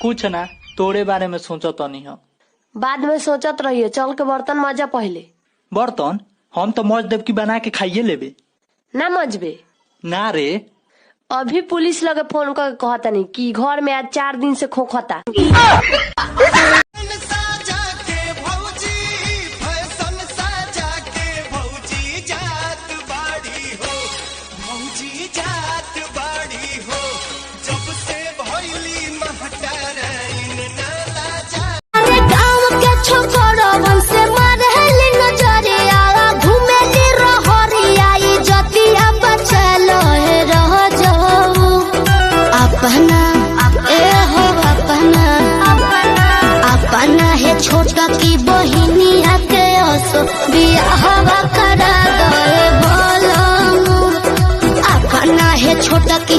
कुछ ना, तोरे बारे में सोचत नहीं हो। बाद में सोचत रहिए, चल के बर्तन मजा पहले। बर्तन हम तो मज देव की बना के खाइए लेबे। ना मजबे ना रे, अभी पुलिस लगे फोन करके कहता नहीं कि घर में आज 4 दिन से खोखता। अपना है छोटा की बहिनिया के असो बियाहवा करा दे बोलो। अपना है छोटा की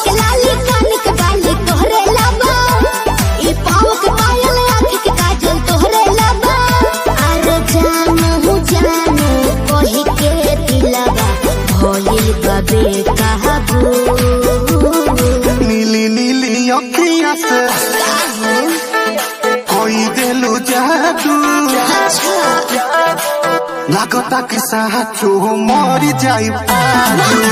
लाली कान के बाली तोहरे लाबा, ई पाँव के पायल आँख के काजल तोहरे लाबा। अरे जानू कही के दिलवा भइल बबे कहबू। नीली नीली अखियाँ से कोई दिलू जादू, लागता कि साचो मर जाई।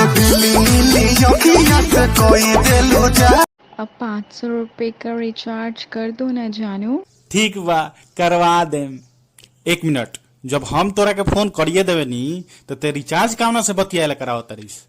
नीली नीली अखियाँ से कोई दिलू जादू। अब 500 रुपए का रिचार्ज कर दो ना जानू। ठीक बा, करवा देम। 1 मिनट, जब हम तोरा के फोन करिए देवे नी तो ते रिचार्ज कावना से बतियाला कराओ तरीस।